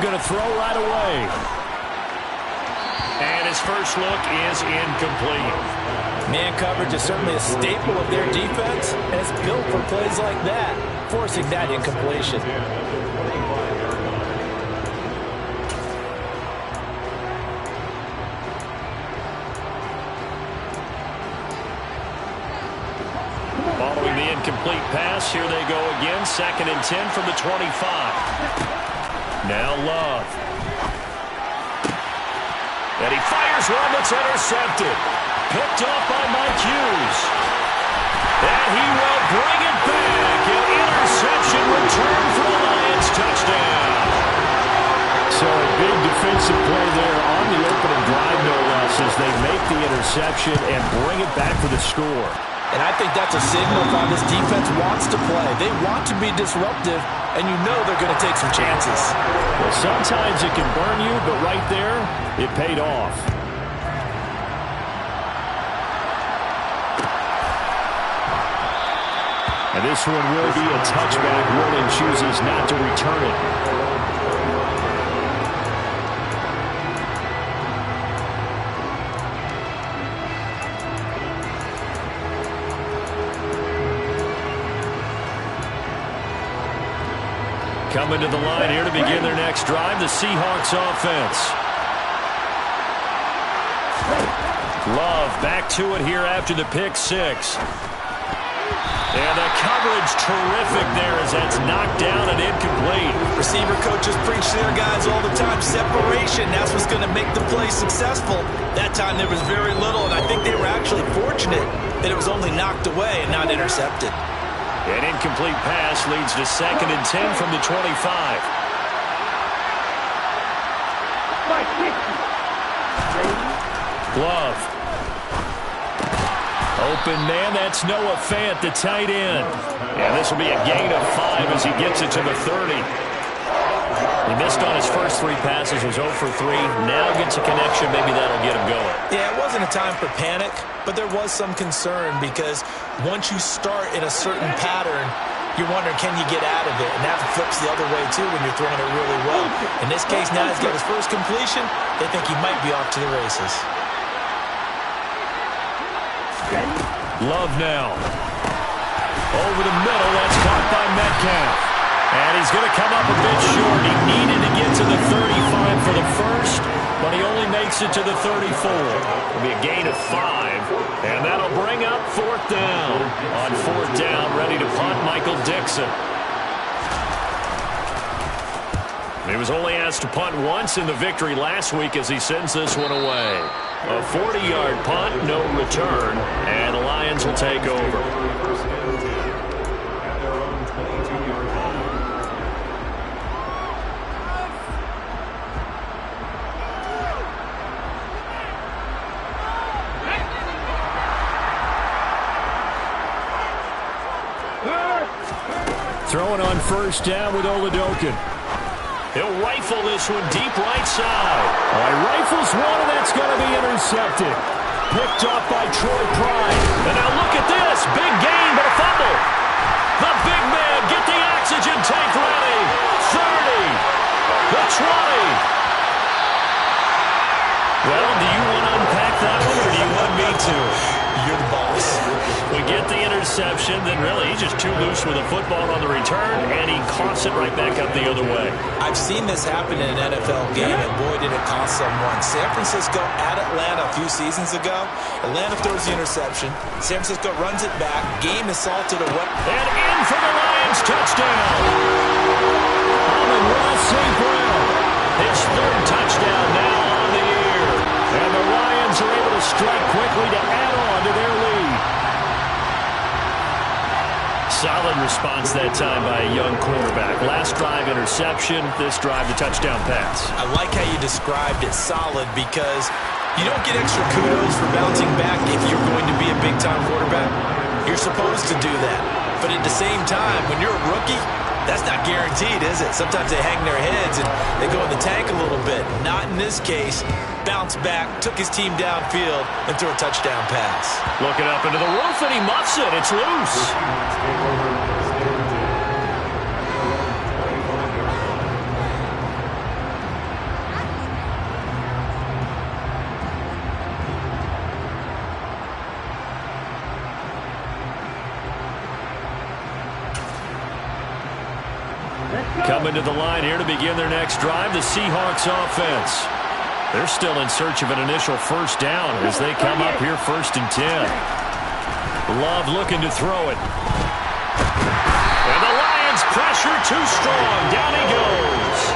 going to throw right away. And his first look is incomplete. Man coverage is certainly a staple of their defense, and it's built for plays like that, forcing that incompletion. Following the incomplete pass, here they go again. 2nd and 10 from the 25. Now Love. And he fires one that's intercepted. Picked off by Mike Hughes. And he will bring it back. An interception return for the Lions. Touchdown. So a big defensive play there on the opening drive, no less, as they make the interception and bring it back for the score. And I think that's a signal of how this defense wants to play. They want to be disruptive, and you know they're going to take some chances. Well, sometimes it can burn you, but right there, it paid off. And this one will be a touchback. Woolen chooses not to return it. Coming to the line here to begin their next drive, the Seahawks offense. Love back to it here after the pick six. And the coverage terrific there as that's knocked down and incomplete. Receiver coaches preach to their guys all the time. Separation, that's what's going to make the play successful. That time there was very little, and I think they were actually fortunate that it was only knocked away and not intercepted. An incomplete pass leads to 2nd and 10 from the 25. Glove. Open man, that's Noah Fant, the tight end. And this will be a gain of 5 as he gets it to the 30. He missed on his first 3 passes, was 0 for 3. Now gets a connection, maybe that'll get him going. Yeah, it wasn't a time for panic, but there was some concern because once you start in a certain pattern, you're wondering, can you get out of it? And that flips the other way, too, when you're throwing it really well. In this case, now he's got his first completion. They think he might be off to the races. Love now. Over the middle, that's caught by Metcalf. And he's going to come up a bit short. He needed to get to the 35 for the first, but he only makes it to the 34. It'll be a gain of 5, and that'll bring up 4th down. On 4th down, ready to punt, Michael Dixon. He was only asked to punt once in the victory last week as he sends this one away. A 40-yard punt, no return, and the Lions will take over. Throwing on 1st down with Oladokin. He'll rifle this one deep right side. He rifles one, and that's going to be intercepted. Picked off by Troy Pride. And now look at this. Big gain, but a fumble. The big man, get the oxygen tank ready. 30. The 20. Well, do you want to unpack that one, or do you want me to? You're the boss. We get the interception, then really he's just too loose with a football on the return, and he coughs it right back up the other way. I've seen this happen in an NFL game, and boy, did it cost someone. San Francisco at Atlanta a few seasons ago. Atlanta throws the interception. San Francisco runs it back. Game is salted away. And in for the Lions touchdown. Amon-Ra St. Brown. His 3rd touchdown now on the year. And the Lions are able to strike quickly to add on to their lead. Solid response that time by a young quarterback. Last drive interception, this drive the touchdown pass. I like how you described it, solid, because you don't get extra kudos for bouncing back if you're going to be a big-time quarterback. You're supposed to do that. But at the same time, when you're a rookie, that's not guaranteed, is it? Sometimes they hang their heads and they go in the tank a little bit. Not in this case. Bounced back, took his team downfield, and threw a touchdown pass. Looking up into the roof, and he muffs it. It's loose. Coming to the line here to begin their next drive, the Seahawks offense. They're still in search of an initial first down as they come up here 1st and 10. Love looking to throw it. And the Lions pressure too strong. Down he goes.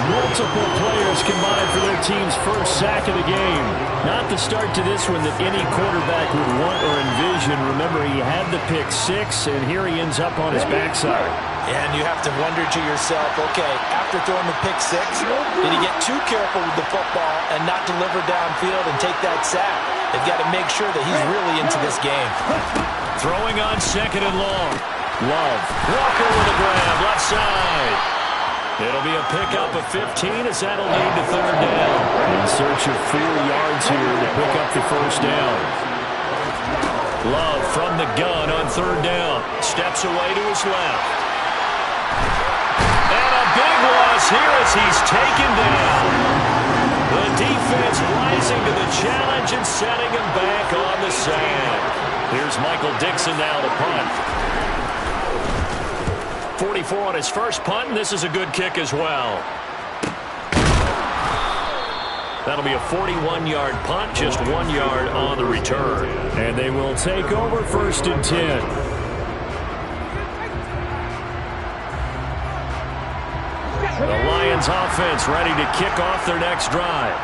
Multiple players combined for their team's first sack of the game. Not the start to this one that any quarterback would want or envision. Remember, he had the pick 6, and here he ends up on his backside. And you have to wonder to yourself, okay, after throwing the pick 6, did he get too careful with the football and not deliver downfield and take that sack? They've got to make sure that he's really into this game. Throwing on 2nd and long. Love. Walker with a grab, left side. It'll be a pickup of 15 as that'll lead to 3rd down. In search of 4 yards here to pick up the first down. Love from the gun on 3rd down. Steps away to his left. And a big loss here as he's taken down. The defense rising to the challenge and setting him back on the sand. Here's Michael Dixon now to punt. 44 on his first punt, and this is a good kick as well. That'll be a 41-yard punt, just 1 yard on the return. And they will take over 1st and 10. The Lions offense ready to kick off their next drive.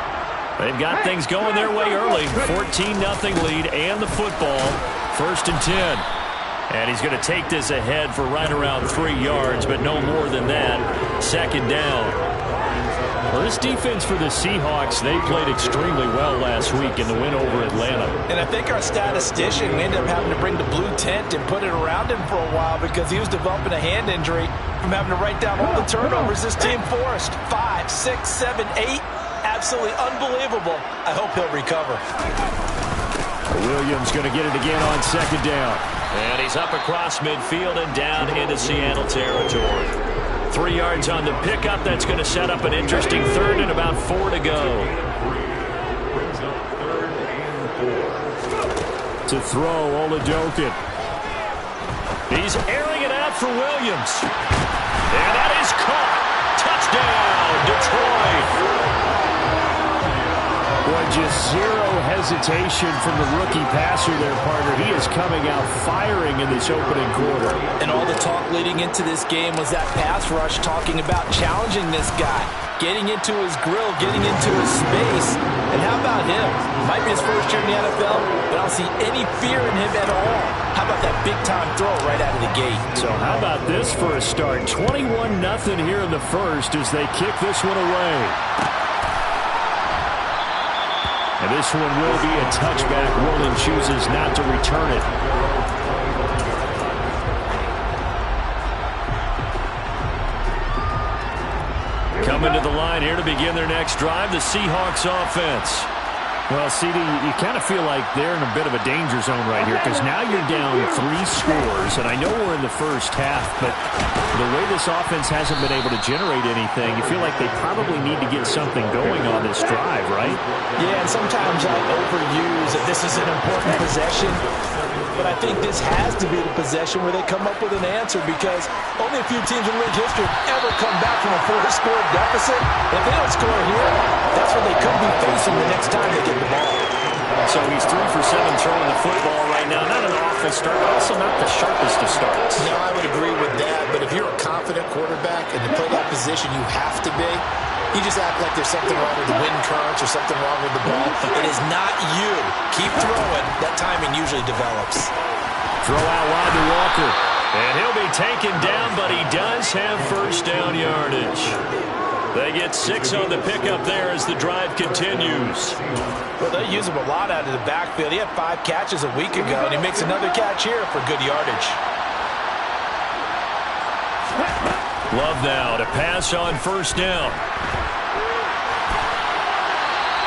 They've got things going their way early. 14-0 lead and the football. 1st and 10. And he's going to take this ahead for right around 3 yards, but no more than that. 2nd down. Well, this defense for the Seahawks, they played extremely well last week in the win over Atlanta. And I think our statistician, we ended up having to bring the blue tent and put it around him for a while because he was developing a hand injury from having to write down all the turnovers this team forced. 5, 6, 7, 8. Absolutely unbelievable. I hope he'll recover. Williams going to get it again on 2nd down. And he's up across midfield and down into Seattle territory. 3 yards on the pickup. That's going to set up an interesting 3rd and about 4 to go. To throw, Oladokin. He's airing it out for Williams. And that is caught. Touchdown, Detroit. Boy, just zero hesitation from the rookie passer there, partner. He is coming out firing in this opening quarter. And all the talk leading into this game was that pass rush talking about challenging this guy, getting into his grill, getting into his space. And how about him? Might be his first year in the NFL, but I don't see any fear in him at all. How about that big-time throw right out of the gate? So how about this for a start? 21-0 here in the first as they kick this one away. And this one will be a touchback. Woolen chooses not to return it. Coming to the line here to begin their next drive, the Seahawks offense. Well, CD, you kind of feel like they're in a bit of a danger zone right here because now you're down 3 scores, and I know we're in the first half, but the way this offense hasn't been able to generate anything, you feel like they probably need to get something going on this drive, right? Yeah, and sometimes I overuse that this is an important possession, but I think this has to be the possession where they come up with an answer because only a few teams in league history have ever come back from a 4-score deficit. If they don't score here, that's what they could be facing the next time they get the ball. So he's 3 for 7 throwing the football right now. Not an awful start, but also not the sharpest of starts. No, I would agree with that, but if you're a confident quarterback and to play that position you have to be, you just act like there's something wrong with the wind currents or something wrong with the ball. It is not you. Keep throwing. That timing usually develops. Throw out wide to Walker. And he'll be taken down, but he does have first down yardage. They get 6 on the pickup there as the drive continues. Well, they use him a lot out of the backfield. He had 5 catches a week ago, and he makes another catch here for good yardage. Love now to pass on first down.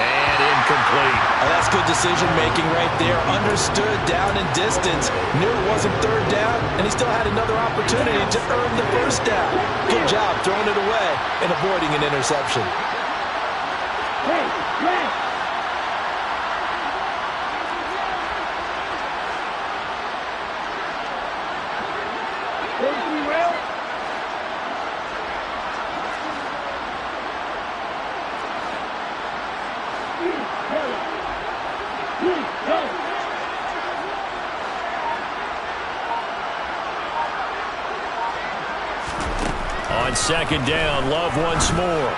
And incomplete. That's good decision-making right there. Understood down and distance. Knew it wasn't 3rd down, and he still had another opportunity to earn the first down. Good job throwing it away and avoiding an interception. On second down, Love once more.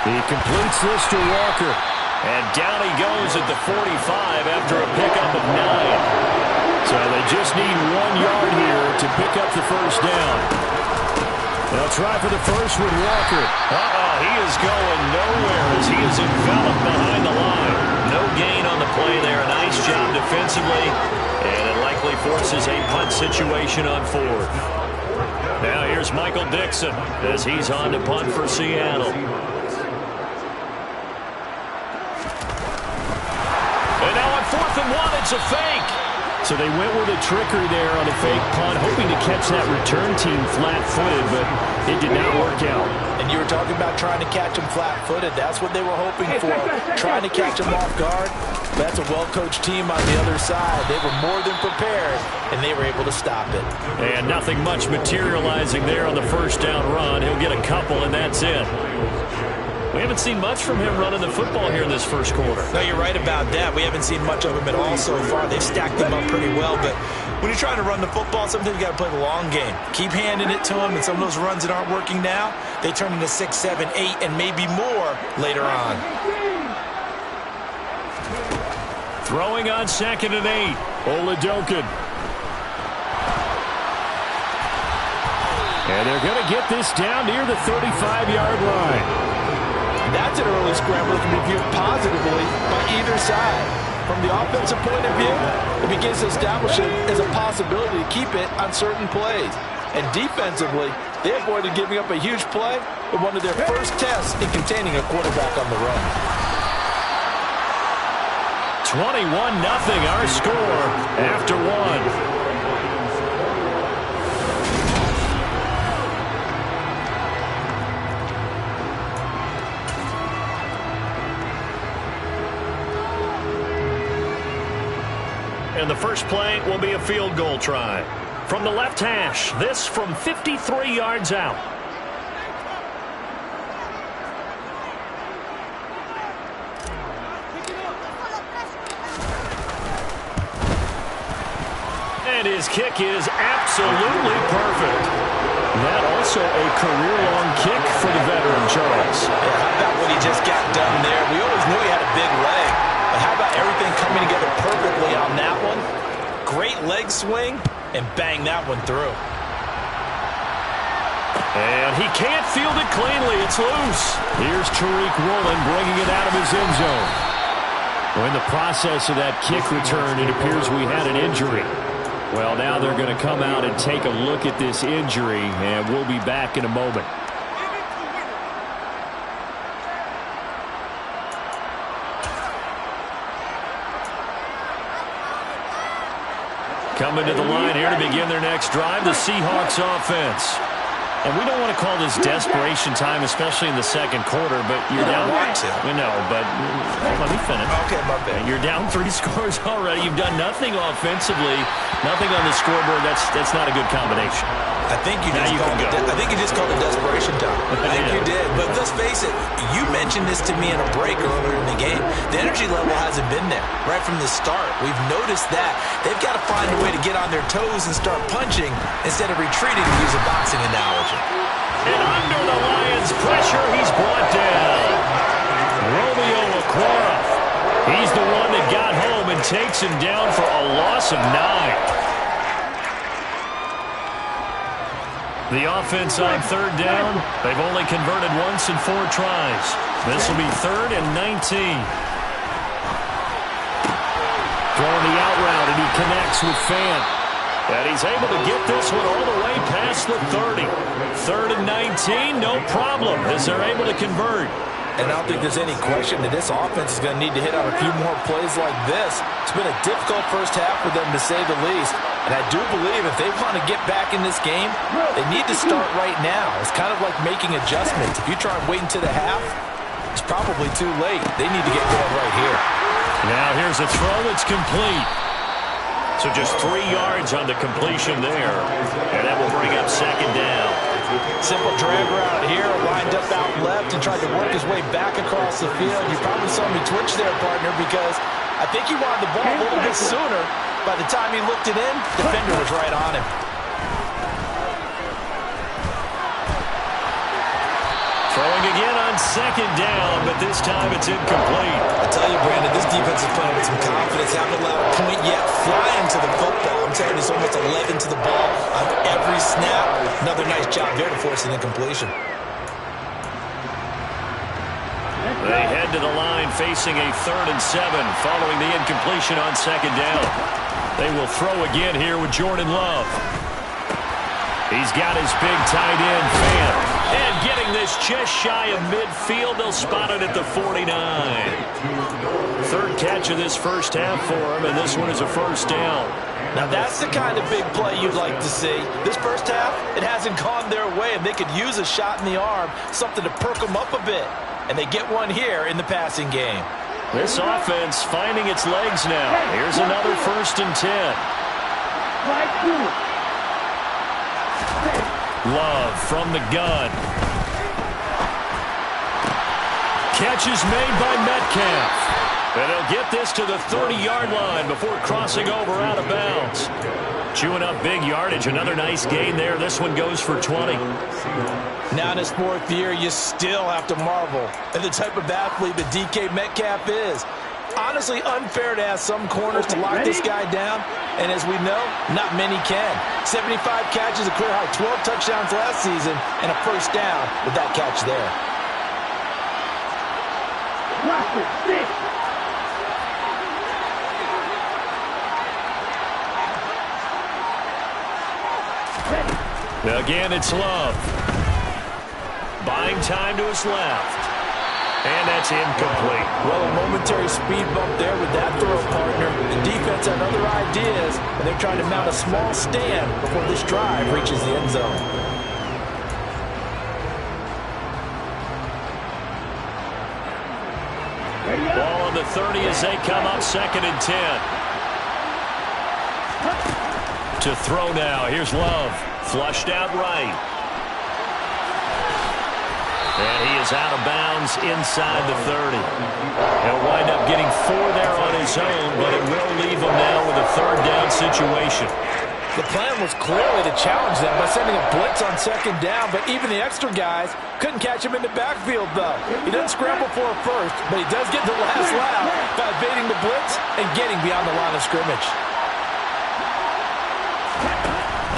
He completes this to Walker. And down he goes at the 45 after a pickup of 9. So they just need 1 yard here to pick up the first down. They'll try for the first with Walker. He is going nowhere as he is enveloped behind the line. No gain on the play there. A nice job defensively. And it likely forces a punt situation on 4th. Now here's Michael Dixon as he's on to punt for Seattle. And now on 4th and 1, it's a fake. So they went with a trickery there on a fake punt, hoping to catch that return team flat-footed, but it did not work out. And you were talking about trying to catch them flat-footed. That's what they were hoping for, trying to catch them off guard. But that's a well-coached team on the other side. They were more than prepared, and they were able to stop it. And nothing much materializing there on the first down run. He'll get a couple, and that's it. We haven't seen much from him running the football here in this first quarter. No, you're right about that. We haven't seen much of him at all so far. They've stacked him up pretty well, but when you're trying to run the football, sometimes you got to play the long game. Keep handing it to him, and some of those runs that aren't working now, they turn into 6, 7, 8, and maybe more later on. Throwing on 2nd and 8. Oladokin. And they're going to get this down near the 35-yard line. That's an early scramble that can be viewed positively by either side. From the offensive point of view, it begins to establish it as a possibility to keep it on certain plays. And defensively, they avoided giving up a huge play with one of their first tests in containing a quarterback on the run. 21-0 our score after 1. And the first play will be a field goal try. From the left hash, this from 53 yards out. And his kick is absolutely perfect. That also a career-long kick for the veteran, Charles. Yeah, how about what he just got done there? We always knew he had a big leg. But how about everything coming together perfectly on that one? Great leg swing, and bang that one through. And he can't field it cleanly. It's loose. Here's Tariq Woolen bringing it out of his end zone. Well, in the process of that kick return, it appears we had an injury. Well, now they're going to come out and take a look at this injury, and we'll be back in a moment. Coming to the line here to begin their next drive, the Seahawks offense. And we don't want to call this desperation time, especially in the second quarter, but you're down. We know, but let me finish. Okay, my bad. You're down 3 scores already. You've done nothing offensively, nothing on the scoreboard. That's not a good combination. I think you just called it desperation time. I think you did. But let's face it, you mentioned this to me in a break earlier in the game. The energy level hasn't been there right from the start. We've noticed that. They've got to find a way to get on their toes and start punching instead of retreating, to use a boxing analogy. And under the Lions' pressure, he's brought down. Romeo Okwara. He's the one that got home and takes him down for a loss of 9. The offense on third down, they've only converted once in 4 tries. This will be 3rd and 19. Throwing the out route, and he connects with Fant. And he's able to get this one all the way past the 30. 3rd and 19, no problem, as they're able to convert. And I don't think there's any question that this offense is going to need to hit on a few more plays like this. It's been a difficult first half for them, to say the least. And I do believe if they want to get back in this game, they need to start right now. It's kind of like making adjustments. If you try and wait until the half, it's probably too late. They need to get going right here. Now here's a throw that's complete. So just 3 yards on the completion there. And that will bring up 2nd down. Simple drag route here, lined up out left and tried to work his way back across the field. You probably saw me twitch there, partner, because I think he wanted the ball a little bit sooner. By the time he looked it in, the defender was right on him. Throwing again on second down, but this time it's incomplete. I tell you, Brandon, this defense is playing with some confidence. Haven't allowed a point yet. Flying to the football. I'm telling you, it's almost 11 to the ball on every snap. Another nice job there to force an incompletion. They head to the line facing a 3rd and 7 following the incompletion on second down. They will throw again here with Jordan Love. He's got his big tight end, Fan. And getting this just shy of midfield, they'll spot it at the 49. 3rd catch of this first half for him, and this one is a first down. Now that's the kind of big play you'd like to see. This first half, it hasn't gone their way, and they could use a shot in the arm, something to perk them up a bit. And they get one here in the passing game. This offense finding its legs now. Here's another 1st and 10. Love from the gun. Catch is made by Metcalf. And he'll get this to the 30-yard line before crossing over out of bounds. Chewing up big yardage. Another nice gain there. This one goes for 20. Now in his 4th year, you still have to marvel at the type of athlete that DK Metcalf is. Honestly, unfair to ask some corners to lock this guy down. And as we know, not many can. 75 catches, a career high 12 touchdowns last season, and a first down with that catch there. Again, it's Love. Buying time to his left. And that's incomplete. Well, a momentary speed bump there with that throw, partner. The defense had other ideas, and they're trying to mount a small stand before this drive reaches the end zone. Ball on the 30 as they come up 2nd and 10. To throw now. Here's Love. Flushed out right. And he is out of bounds inside the 30. He'll wind up getting 4 there on his own, but it will leave him now with a 3rd down situation. The plan was clearly to challenge them by sending a blitz on 2nd down, but even the extra guys couldn't catch him in the backfield, though. He doesn't scramble for a first, but he does get the last laugh by evading the blitz and getting beyond the line of scrimmage.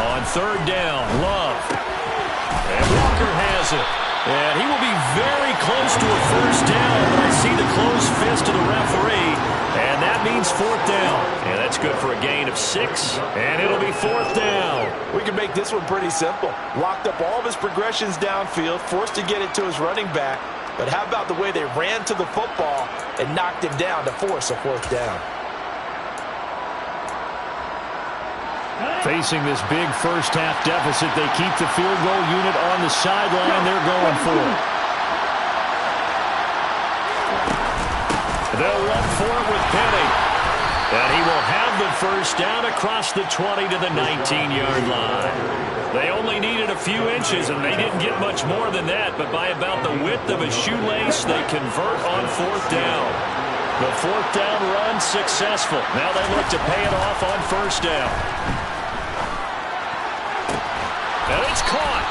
On 3rd down, Love. And Walker has it. And he will be very close to a first down, but I see the closed fist of the referee, and that means 4th down. And that's good for a gain of 6, and it'll be 4th down. We can make this one pretty simple. Locked up all of his progressions downfield, forced to get it to his running back, but how about the way they ran to the football and knocked him down to force a 4th down? Facing this big first-half deficit, they keep the field goal unit on the sideline. They're going for it. They'll run for it with Penny. And he will have the first down across the 20 to the 19-yard line. They only needed a few inches, and they didn't get much more than that. But by about the width of a shoelace, they convert on 4th down. The 4th down run successful. Now they look to pay it off on 1st down. And it's caught.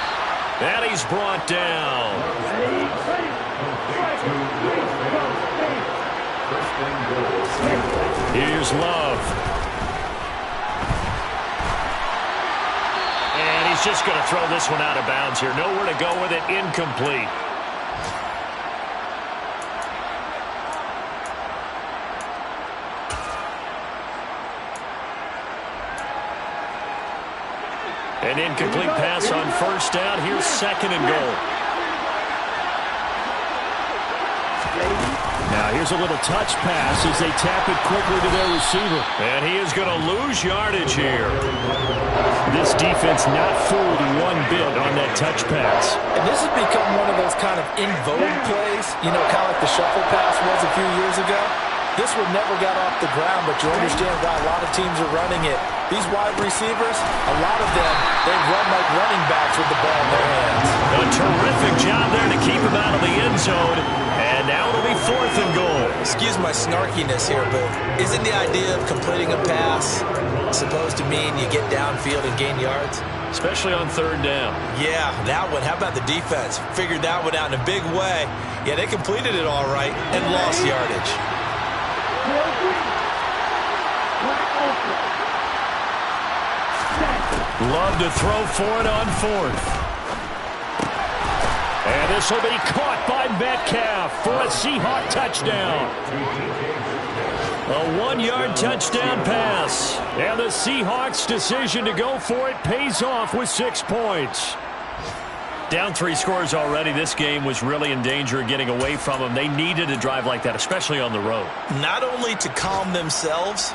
And he's brought down. Here's Love. And he's just going to throw this one out of bounds here. Nowhere to go with it. Incomplete. An incomplete pass on 1st down. Here's 2nd and goal. Now here's a little touch pass as they tap it quickly to their receiver. And he is going to lose yardage here. This defense not fooled one bit on that touch pass. And this has become one of those kind of in vogue plays, you know, kind of like the shuffle pass was a few years ago. This one never got off the ground, but you understand why a lot of teams are running it. These wide receivers, a lot of them, they run like running backs with the ball in their hands. A terrific job there to keep him out of the end zone. And now it'll be 4th and goal. Excuse my snarkiness here, but isn't the idea of completing a pass supposed to mean you get downfield and gain yards? especially on third down. Yeah, that one. How about the defense? Figured that one out in a big way. Yeah, they completed it all right and lost yardage. Love to throw for it on fourth. And this will be caught by Metcalf for a Seahawk touchdown. A 1-yard touchdown pass. And the Seahawks' decision to go for it pays off with 6 points. Down 3 scores already. This game was really in danger of getting away from them. They needed a drive like that, especially on the road. Not only to calm themselves,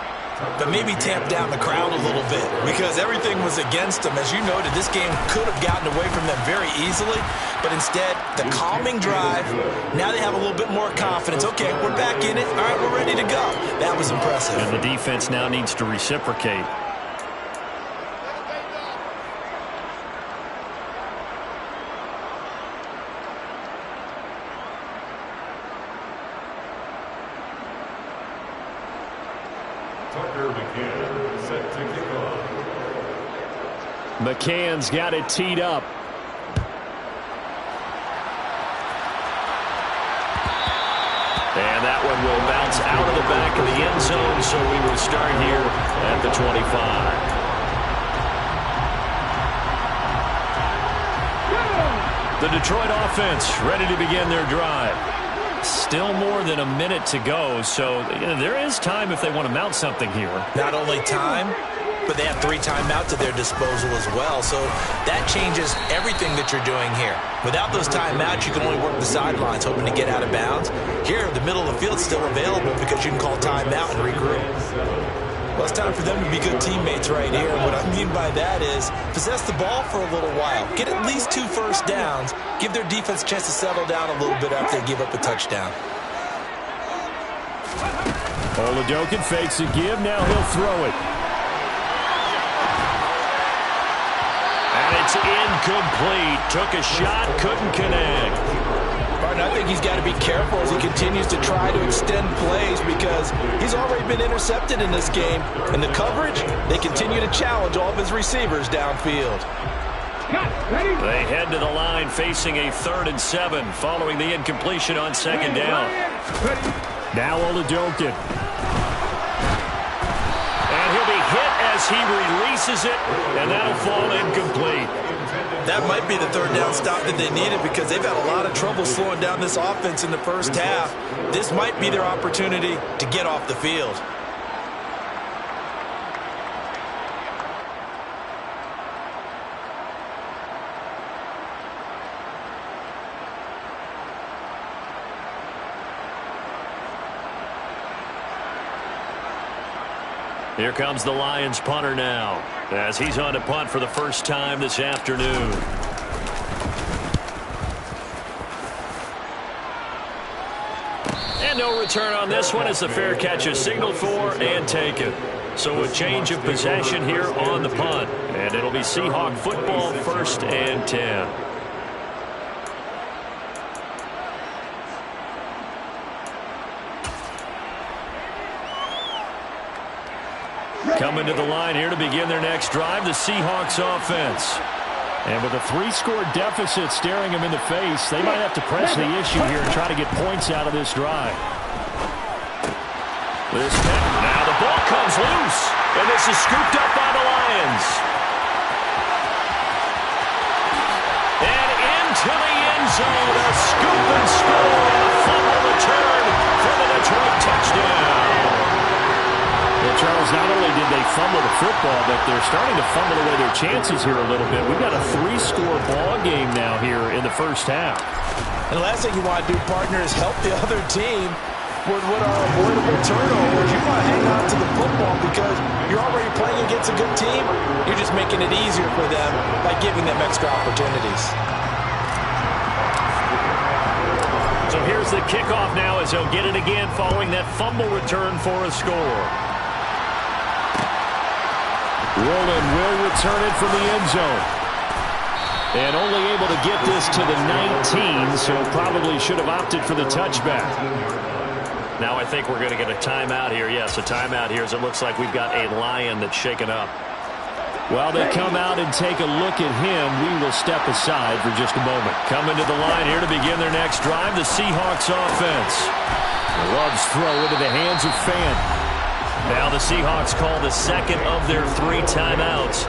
but maybe tamp down the crowd a little bit because everything was against them. As you noted, this game could have gotten away from them very easily, but instead, the calming drive, now they have a little bit more confidence. Okay, we're back in it. All right, we're ready to go. That was impressive. And the defense now needs to reciprocate. McCann's got it teed up. And that one will bounce out of the back of the end zone, so we will start here at the 25. The Detroit offense ready to begin their drive. Still more than a minute to go, so there is time if they want to mount something here. Not only time, but they have 3 timeouts at their disposal as well. So that changes everything that you're doing here. Without those timeouts, you can only work the sidelines, hoping to get out of bounds. Here, the middle of the field is still available because you can call timeout and regroup. Well, it's time for them to be good teammates right here. And what I mean by that is possess the ball for a little while. Get at least 2 first downs. Give their defense a chance to settle down a little bit after they give up a touchdown. Oladokin fakes a give. Now he'll throw it. It's incomplete. Took a shot, couldn't connect. Martin, I think he's got to be careful as he continues to try to extend plays because he's already been intercepted in this game. And the coverage, they continue to challenge all of his receivers downfield. They head to the line facing a 3rd and 7 following the incompletion on 2nd down. Now Oladokin. He'll be hit as he releases it, and that'll fall incomplete. That might be the 3rd down stop that they needed because they've had a lot of trouble slowing down this offense in the first half. This might be their opportunity to get off the field. Here comes the Lions punter now as he's on to punt for the first time this afternoon. And no return on this one as the fair catch is signaled for and taken. So a change of possession here on the punt. And it'll be Seahawk football 1st and 10. Coming to the line here to begin their next drive, the Seahawks offense. And with a 3-score deficit staring them in the face, they might have to press the issue here and try to get points out of this drive. Now the ball comes loose, and this is scooped up by the Lions. And into the end zone, a scoop and score, a fumble return for the Detroit touchdown. Well, Charles, not only did they fumble the football, but they're starting to fumble away their chances here a little bit. We've got a 3-score ball game now here in the first half. And the last thing you want to do, partner, is help the other team with what are avoidable turnovers. You want to hang on to the football because you're already playing against a good team. You're just making it easier for them by giving them extra opportunities. So here's the kickoff now as they'll get it again following that fumble return for a score. Roland will return it from the end zone. And only able to get this to the 19, so probably should have opted for the touchback. Now I think we're going to get a timeout here. Yes, a timeout here as it looks like we've got a Lion that's shaken up. While they come out and take a look at him, we will step aside for just a moment. Coming to the line here to begin their next drive, the Seahawks offense. Love's throw into the hands of Fan. Now the Seahawks call the second of their 3 timeouts,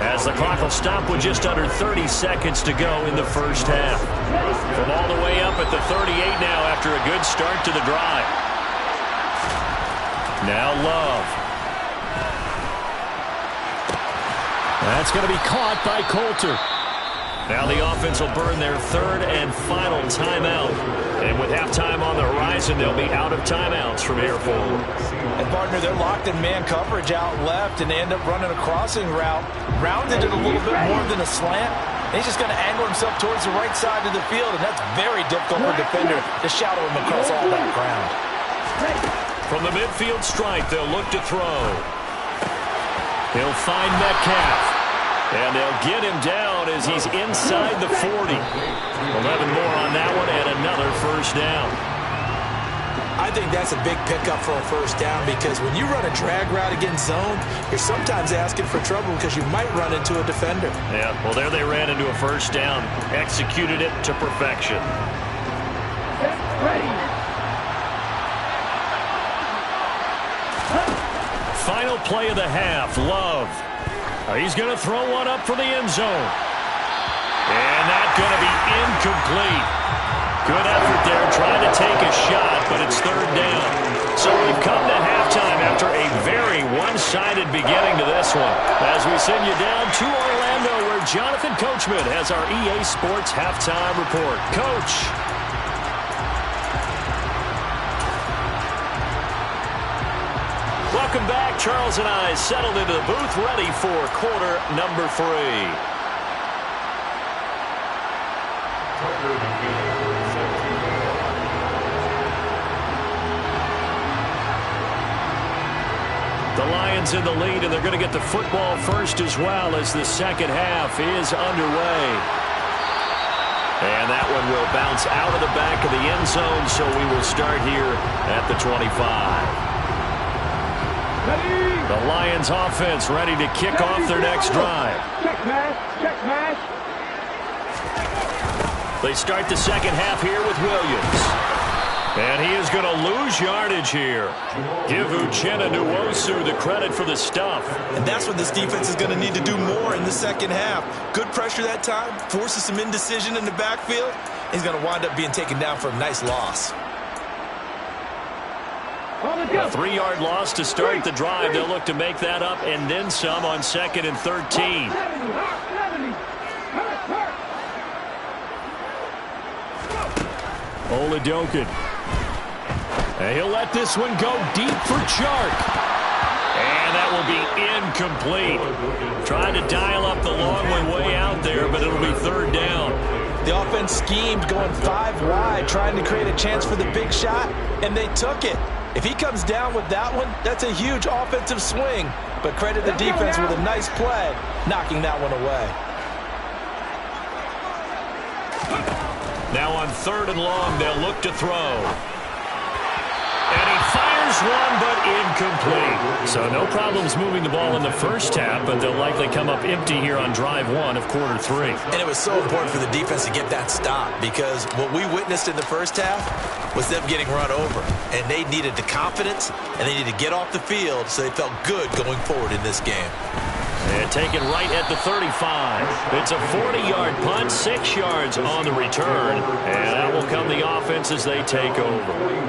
as the clock will stop with just under 30 seconds to go in the first half. From all the way up at the 38 now after a good start to the drive. Now Love. That's going to be caught by Coulter. Now the offense will burn their 3rd and final timeout. And with halftime on the horizon, they'll be out of timeouts from here forward. And, partner, they're locked in man coverage out left, and they end up running a crossing route. Rounded it a little bit more than a slant. And he's just going to angle himself towards the right side of the field, and that's very difficult for a defender to shadow him across all that ground. From the midfield stripe, they'll look to throw. He'll find Metcalf. And they'll get him down as he's inside the 40. 11 more on that one and another first down. I think that's a big pickup for a first down, because when you run a drag route against zone, you're sometimes asking for trouble because you might run into a defender. Yeah, well, there they ran into a first down. Executed it to perfection. Ready. Final play of the half, Love. He's going to throw one up for the end zone. And that's going to be incomplete. Good effort there trying to take a shot, but it's 3rd down. So we've come to halftime after a very one-sided beginning to this one, as we send you down to Orlando, where Jonathan Coachman has our EA Sports halftime report. Coach. Welcome back. Charles and I settled into the booth, ready for quarter number 3. The Lions in the lead, and they're going to get the football first as well, as the second half is underway. And that one will bounce out of the back of the end zone, so we will start here at the 25. The Lions offense ready to kick off their next drive. Check pass. They start the second half here with Williams. And he is going to lose yardage here. Give Uchenna Nwosu the credit for the stuff. And that's what this defense is going to need to do more in the second half. Good pressure that time, forces some indecision in the backfield. He's going to wind up being taken down for a nice loss. A 3-yard loss to start the drive. They'll look to make that up and then some on 2nd and 13. Oladokin. And he'll let this one go deep for Chark. And that will be incomplete. Trying to dial up the long one way out there, but it'll be 3rd down. The offense schemed going 5 wide, trying to create a chance for the big shot, and they took it. If he comes down with that one, that's a huge offensive swing. But credit the defense with a nice play, knocking that one away. Now on 3rd and long, they'll look to throw. And he fires one, but incomplete. So no problems moving the ball in the first half, but they'll likely come up empty here on drive 1 of quarter 3. And it was so important for the defense to get that stop, because what we witnessed in the first half was them getting run over. And they needed the confidence, and they needed to get off the field so they felt good going forward in this game. And taken right at the 35. It's a 40-yard punt, 6 yards on the return. And out will come the offense as they take over.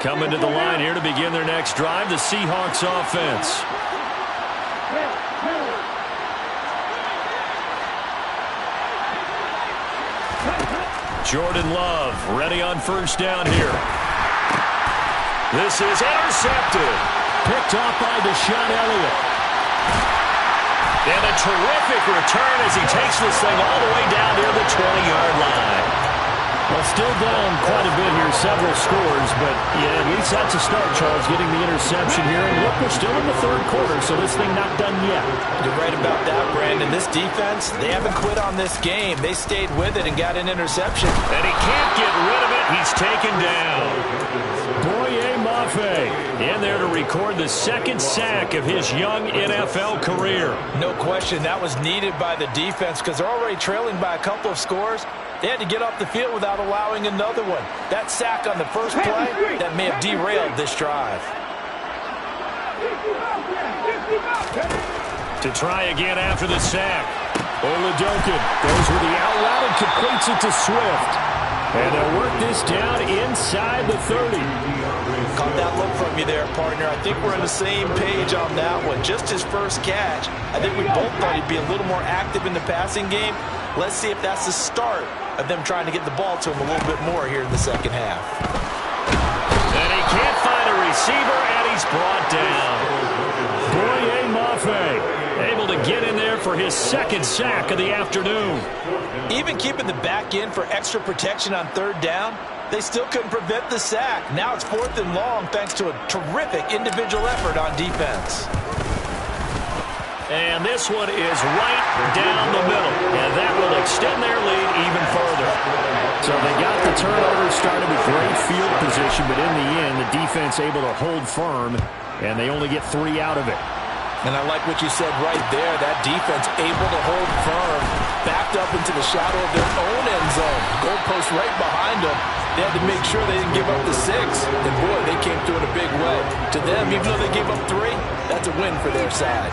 Coming to the line here to begin their next drive, the Seahawks offense. Jordan Love ready on first down here. This is intercepted. Picked off by Deshaun Elliott. And a terrific return as he takes this thing all the way down near the 20-yard line. Well, still down quite a bit here, several scores, but yeah, at least that's a start, Charles, getting the interception here. And look, we're still in the third quarter, so this thing not done yet. You're right about that, Brandon. This defense, they haven't quit on this game. They stayed with it and got an interception. And he can't get rid of it. He's taken down. Boye Mafe in there to record the second sack of his young NFL career. No question, that was needed by the defense because they're already trailing by a couple of scores. They had to get off the field without allowing another one. That sack on the first play, that may have derailed this drive. To try again after the sack. Oladokin goes with the out route and completes it to Swift. And they'll work this down inside the 30. Caught that look from you there, partner. I think we're on the same page on that one. Just his first catch. I think we both thought he'd be a little more active in the passing game. Let's see if that's the start of them trying to get the ball to him a little bit more here in the second half. And he can't find a receiver, and he's brought down. Boye Mafe able to get in there for his second sack of the afternoon. Even keeping the back end for extra protection on third down, they still couldn't prevent the sack. Now it's 4th and long thanks to a terrific individual effort on defense. And this one is right down the middle, and that will extend their lead even further. So they got the turnover started with great field position, but in the end, the defense able to hold firm, and they only get 3 out of it. And I like what you said right there. That defense able to hold firm, backed up into the shadow of their own end zone. Goalpost right behind them. They had to make sure they didn't give up the 6. And, boy, they came through in a big way. To them, even though they gave up 3, that's a win for their side.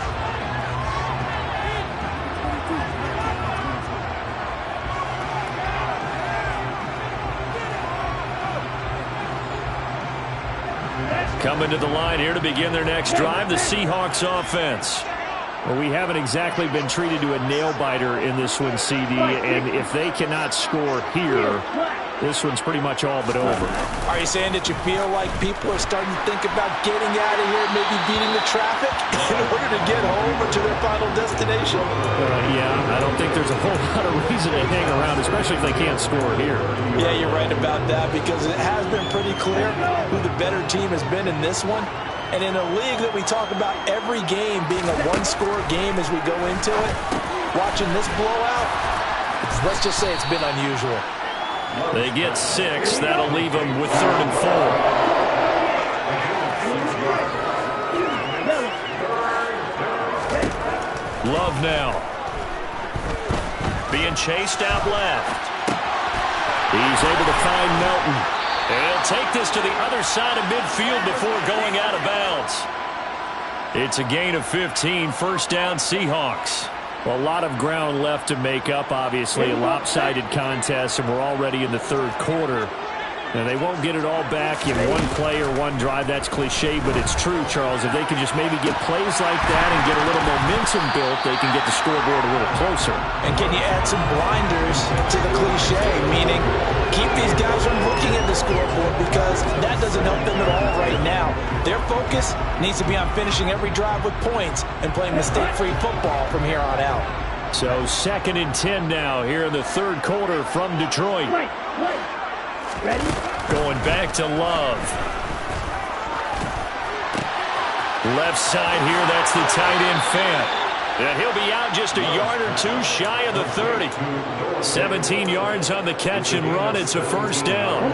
Coming to the line here to begin their next drive, the Seahawks offense. Well, we haven't exactly been treated to a nail-biter in this one, CD, and if they cannot score here, this one's pretty much all but over. Are you saying that you feel like people are starting to think about getting out of here, maybe beating the traffic in order to get home or to their final destination? Yeah, I don't think there's a whole lot of reason to hang around, especially if they can't score here. Yeah, you're right about that because it has been pretty clear who the better team has been in this one. And in a league that we talk about every game being a one-score game as we go into it, watching this blowout, let's just say it's been unusual. They get 6. That'll leave them with 3rd and 4. Love now. Being chased out left. He's able to find Melton. And he'll take this to the other side of midfield before going out of bounds. It's a gain of 15. First down, Seahawks. Well, a lot of ground left to make up, obviously. A lopsided contest, and we're already in the third quarter. And they won't get it all back in one play or one drive. That's cliche, but it's true, Charles. If they can just maybe get plays like that and get a little momentum built, they can get the scoreboard a little closer. And can you add some blinders to the cliche, meaning keep these guys from looking at the scoreboard because that doesn't help them at all right now. Their focus needs to be on finishing every drive with points and playing mistake-free football from here on out. So 2nd and 10 now here in the third quarter from Detroit. Ready? Going back to Love. Left side here, that's the tight end Fant. And he'll be out just a yard or 2 shy of the 30. 17 yards on the catch and run. It's a first down.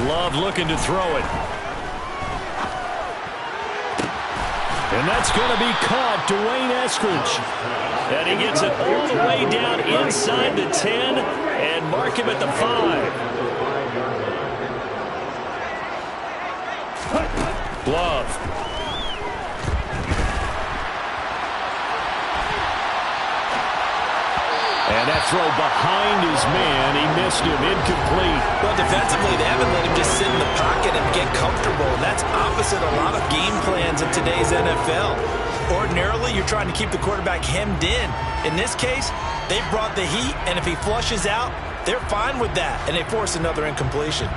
Love looking to throw it. And that's going to be caught. Dwayne Eskridge. And he gets it all the way down inside the 10 and mark him at the 5. Love. And that throw behind his man. He missed him. Incomplete. Well, defensively, they haven't let him just sit in the pocket and get comfortable. And that's opposite a lot of game plans in today's NFL. Ordinarily, you're trying to keep the quarterback hemmed in. In this case, they brought the heat, and if he flushes out, they're fine with that, and they force another incompletion.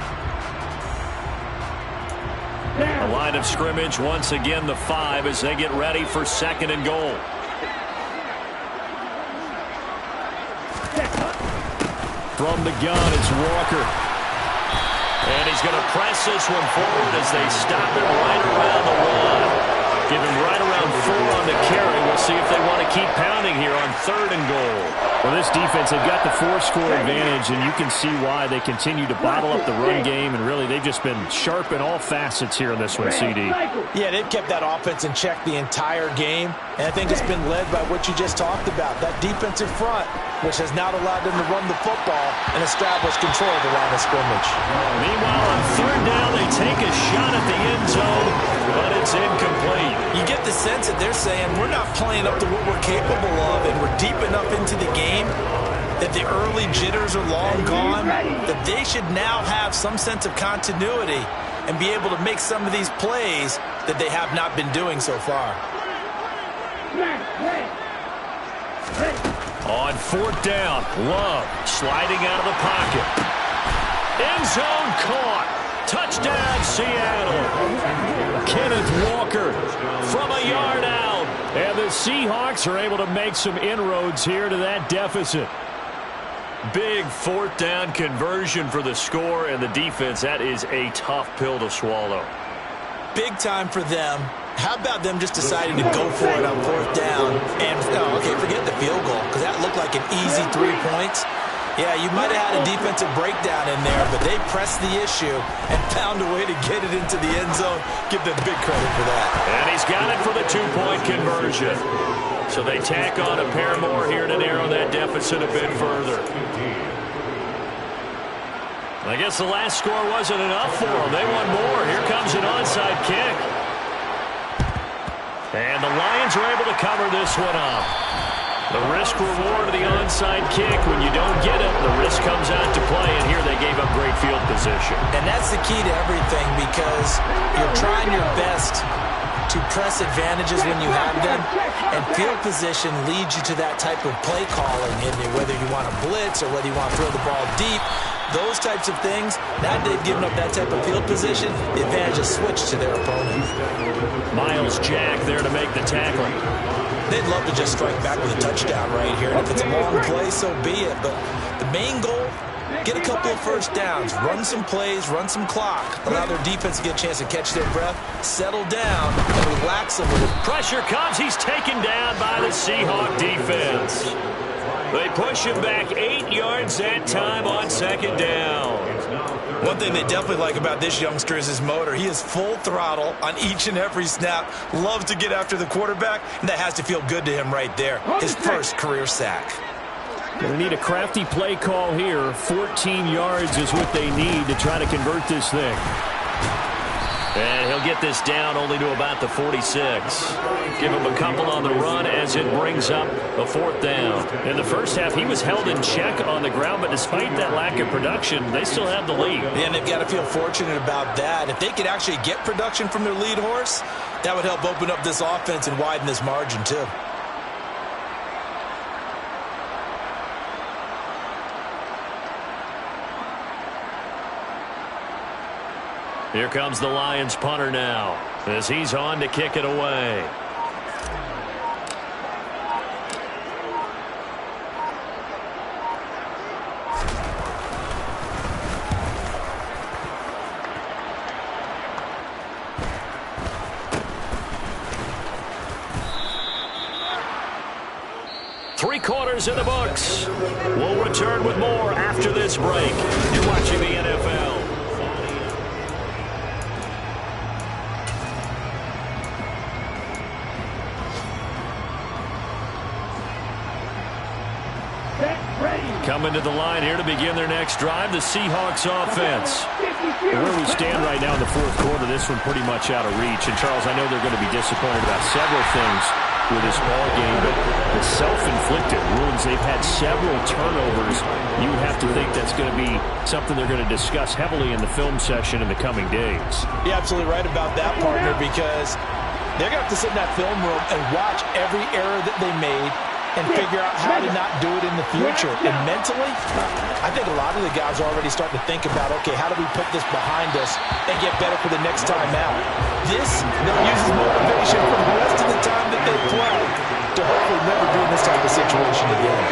The line of scrimmage, once again, the 5 as they get ready for 2nd and goal. From the gun, it's Walker. And he's going to press this one forward as they stop him right around the 1. Give him right around 4 on the carry. We'll see if they want to keep pounding here on 3rd and goal. Well, this defense, they've got the 4-score advantage, and you can see why they continue to bottle up the run game, and really they've just been sharp in all facets here in this one, CD. Yeah, they've kept that offense in check the entire game, and I think it's been led by what you just talked about, that defensive front, which has not allowed them to run the football and establish control of the line of scrimmage. Meanwhile, on 3rd down, they take a shot at the end zone, but it's incomplete. You get the sense that they're saying we're not playing up to what we're capable of, and we're deep enough into the game that the early jitters are long gone, that they should now have some sense of continuity and be able to make some of these plays that they have not been doing so far. On 4th down, Love sliding out of the pocket. End zone caught. Touchdown, Seattle. Kenneth Walker from a yard out. And the Seahawks are able to make some inroads here to that deficit. Big 4th down conversion for the score, and the defense, that is a tough pill to swallow. Big time for them. How about them just deciding to go for it on 4th down? And, okay, forget the field goal, because that looked like an easy 3 points. Yeah, you might have had a defensive breakdown in there, but they pressed the issue and found a way to get it into the end zone. Give them big credit for that. And he's got it for the 2-point conversion. So they tack on a pair more here to narrow that deficit a bit further. I guess the last score wasn't enough for them. They want more. Here comes an onside kick. And the Lions are able to cover this one up. The risk-reward of the onside kick, when you don't get it, the risk comes out to play, and here they gave up great field position. And that's the key to everything, because you're trying your best to press advantages when you have them, and field position leads you to that type of play calling, whether you want to blitz or whether you want to throw the ball deep. Those types of things, now they've given up that type of field position, the advantage is switched to their opponent. Myles Jack there to make the tackle. They'd love to just strike back with a touchdown right here, and if it's a long play, so be it. But the main goal, get a couple of first downs, run some plays, run some clock, allow their defense to get a chance to catch their breath, settle down, and relax a little. Pressure comes. He's taken down by the Seahawk defense. They push him back 8 yards that time on 2nd down. One thing they definitely like about this youngster is his motor. He is full throttle on each and every snap. Loves to get after the quarterback, and that has to feel good to him right there. His first career sack. They need a crafty play call here. 14 yards is what they need to try to convert this thing. And he'll get this down only to about the 46. Give him a couple on the run as it brings up a 4th down. In the first half, he was held in check on the ground, but despite that lack of production, they still have the lead. And they've got to feel fortunate about that. If they could actually get production from their lead horse, that would help open up this offense and widen this margin too. Here comes the Lions punter now as he's on to kick it away. Three quarters in the books. We'll return with more after this break. You're watching the NFL. Coming to the line here to begin their next drive, the Seahawks offense. Where we stand right now in the 4th quarter, this one pretty much out of reach. And, Charles, I know they're going to be disappointed about several things with this ball game, but the self-inflicted wounds, they've had several turnovers. You have to think that's going to be something they're going to discuss heavily in the film session in the coming days. You're absolutely right about that, partner, because they're going to have to sit in that film room and watch every error that they made and figure out how to not do it in the future. And mentally, I think a lot of the guys are already starting to think about, okay, how do we put this behind us and get better for the next time out? This then uses motivation for the rest of the time that they play to hopefully never be in this type of situation again.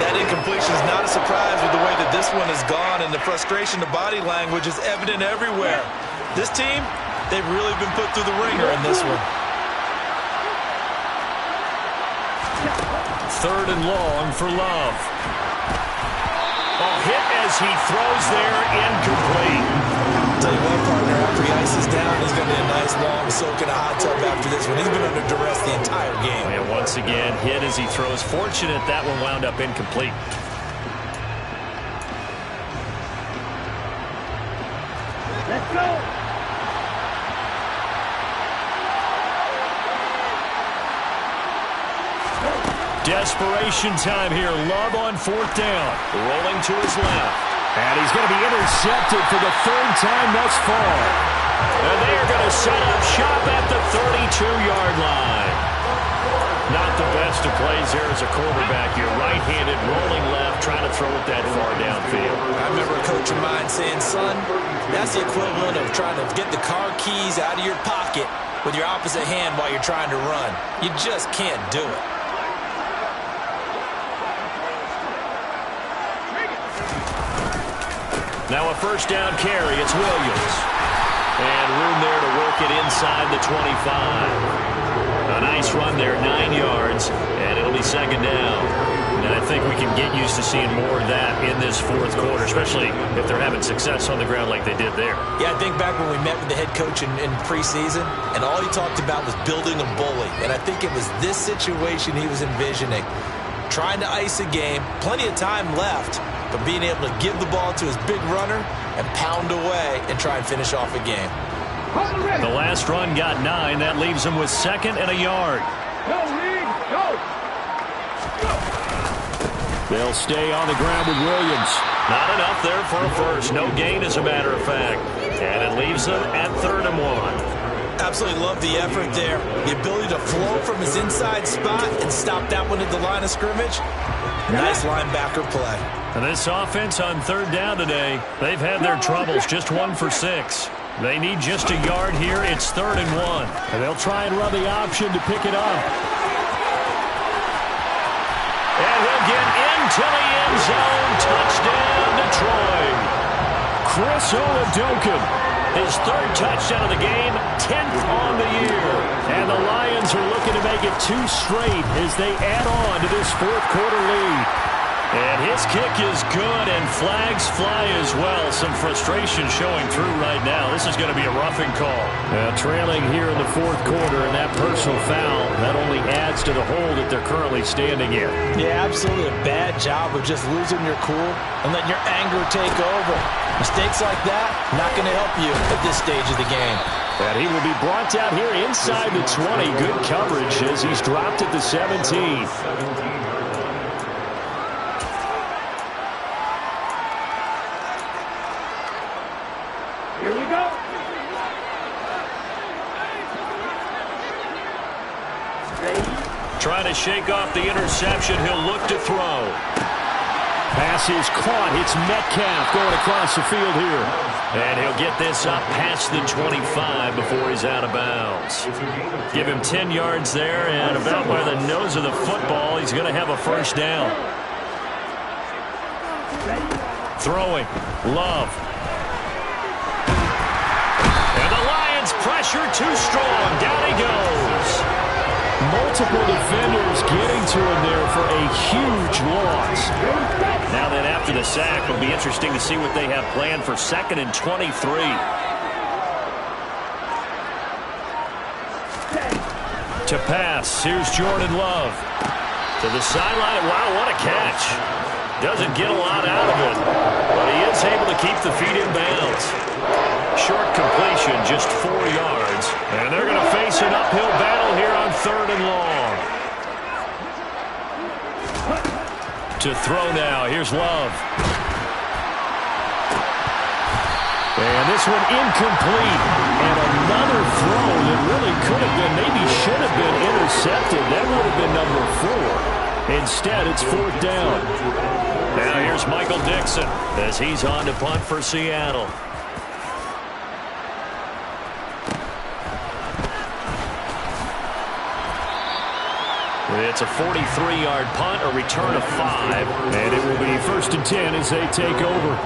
That incompletion is not a surprise with the way that this one has gone, and the frustration, the body language is evident everywhere. This team, they've really been put through the ringer in this one. 3rd and long for Love. Hit as he throws there, incomplete. I'll tell you what, partner, after he ices down, he's going to be a nice long soak in a hot tub after this one. He's been under duress the entire game. And once again, hit as he throws. Fortunate that one wound up incomplete. Let's go. Desperation time here. Love on 4th down. Rolling to his left. And he's going to be intercepted for the 3rd time thus far. And they are going to set up shop at the 32-yard line. Not the best of plays here as a quarterback. You're right-handed, rolling left, trying to throw it that far downfield. I remember a coach of mine saying, son, that's the equivalent of trying to get the car keys out of your pocket with your opposite hand while you're trying to run. You just can't do it. Now a 1st down carry. It's Williams. And room there to work it inside the 25. A nice run there, 9 yards, and it'll be 2nd down. And I think we can get used to seeing more of that in this 4th quarter, especially if they're having success on the ground like they did there. Yeah, I think back when we met with the head coach in preseason, and all he talked about was building a bully. And I think it was this situation he was envisioning. Trying to ice a game, plenty of time left, but being able to give the ball to his big runner and pound away and try and finish off a game. The last run got 9. That leaves him with 2nd and a yard. Go, Reed, go. They'll stay on the ground with Williams. Not enough there for a first. No gain, as a matter of fact. And it leaves them at 3rd and 1. Absolutely love the effort there. The ability to flow from his inside spot and stop that one at the line of scrimmage. Nice linebacker play. And this offense on 3rd down today, they've had their troubles. Just 1 for 6. They need just a yard here. It's 3rd and 1. And they'll try and run the option to pick it up. And he'll get into the end zone. Touchdown, Detroit. Chris Oladokun, his 3rd touchdown of the game, 10th on the year. And the Lions are looking to make it 2 straight as they add on to this 4th quarter lead. And his kick is good, and flags fly as well. Some frustration showing through right now. This is going to be a roughing call. Trailing here in the 4th quarter, and that personal foul, that only adds to the hole that they're currently standing in. Yeah, absolutely a bad job of just losing your cool and letting your anger take over. Mistakes like that, not going to help you at this stage of the game. And he will be brought down here inside the 20. Good coverage as he's dropped at the 17. Here we go. Trying to shake off the interception. He'll look to throw. Pass is caught. It's Metcalf going across the field here. And he'll get this up past the 25 before he's out of bounds. Give him 10 yards there, and about by the nose of the football, he's going to have a 1st down. Throwing. Love. And the Lions pressure too strong. Down he goes. Multiple defenders getting to him there for a huge loss. Now then, after the sack, it'll be interesting to see what they have planned for 2nd and 23. To pass, here's Jordan Love. To the sideline, wow, what a catch. Doesn't get a lot out of it, but he is able to keep the feet in bounds. Short completion, just 4 yards. And they're going to face an uphill battle here on 3rd and long. To throw now, here's Love. And this one incomplete. And another throw that really could have been, maybe should have been intercepted. That would have been number 4. Instead, it's 4th down. Now here's Michael Dixon as he's on to punt for Seattle. It's a 43-yard punt, a return of 5. And it will be 1st and 10 as they take over.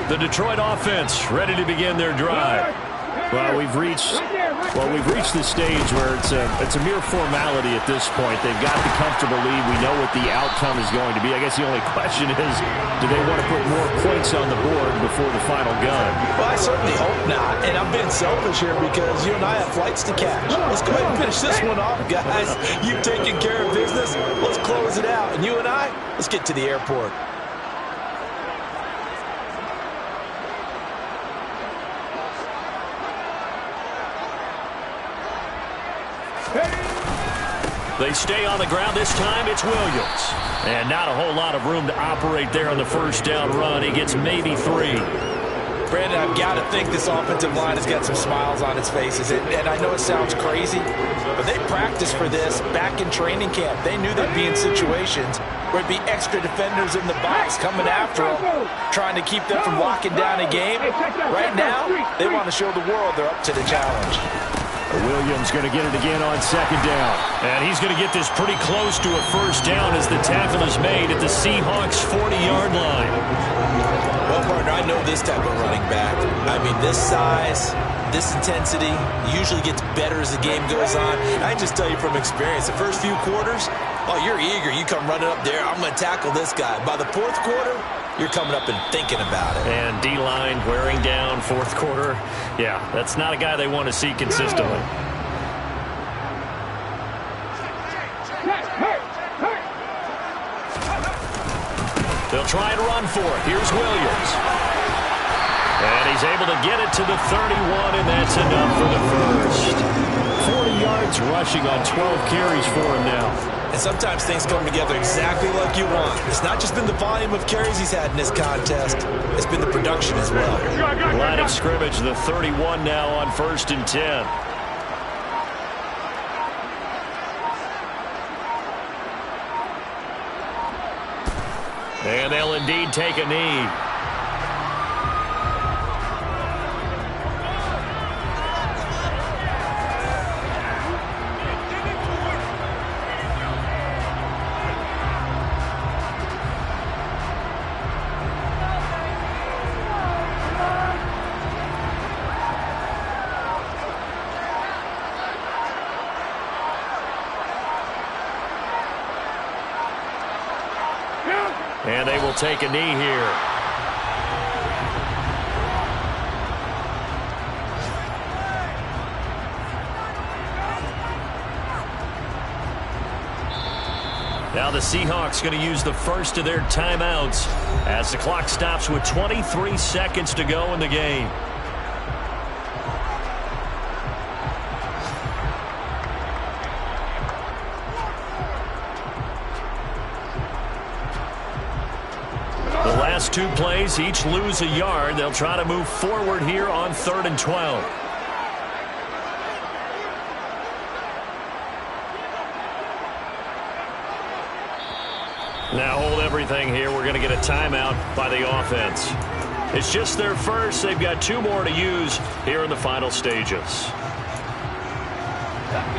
The Detroit offense ready to begin their drive. Well, we've reached the stage where it's a mere formality at this point. They've got the comfortable lead. We know what the outcome is going to be. I guess the only question is, do they want to put more points on the board before the final gun? Well, I certainly hope not. And I'm being selfish here because you and I have flights to catch. Let's go ahead and finish this one off, guys. You've taken care of business. Let's close it out. And you and I, let's get to the airport. They stay on the ground. This time it's Williams. And not a whole lot of room to operate there on the first down run. He gets maybe 3. Brandon, I've got to think this offensive line has got some smiles on its faces. And I know it sounds crazy, but they practiced for this back in training camp. They knew they'd be in situations where it'd be extra defenders in the box coming after them, trying to keep them from locking down a game. Right now, they want to show the world they're up to the challenge. Williams going to get it again on 2nd down. And he's going to get this pretty close to a first down as the tackle is made at the Seahawks 40-yard line. Well, partner, I know this type of running back. I mean, this size, this intensity usually gets better as the game goes on. I just tell you from experience, the first few quarters, oh, you're eager. You come running up there, I'm going to tackle this guy. By the 4th quarter, you're coming up and thinking about it. And D-line wearing down 4th quarter. Yeah, that's not a guy they want to see consistently. They'll try and run for it. Here's Williams. And he's able to get it to the 31, and that's enough for the first. 40 yards rushing on 12 carries for him now. And sometimes things come together exactly like you want. It's not just been the volume of carries he's had in this contest. It's been the production as well. Line of scrimmage, the 31 now on 1st and 10. And they'll indeed take a knee. And they will take a knee here. Now the Seahawks going to use the first of their timeouts as the clock stops with 23 seconds to go in the game. The last 2 plays, each lose a yard. They'll try to move forward here on 3rd and 12. Now hold everything here. We're going to get a timeout by the offense. It's just their first. They've got 2 more to use here in the final stages.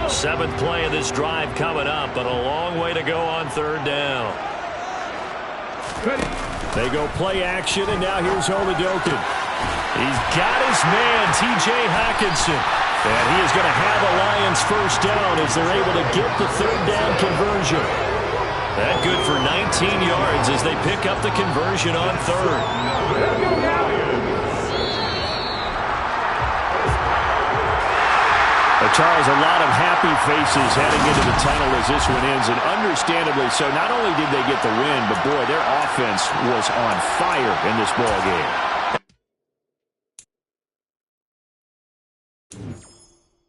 7th play of this drive coming up, but a long way to go on 3rd down. They go play action, and now here's Oladokin. He's got his man, T.J. Hockenson. And he is going to have a Lions first down as they're able to get the 3rd down conversion. That good for 19 yards as they pick up the conversion on 3rd. Charles, a lot of happy faces heading into the tunnel as this one ends, and understandably so. Not only did they get the win, but boy, their offense was on fire in this ball game.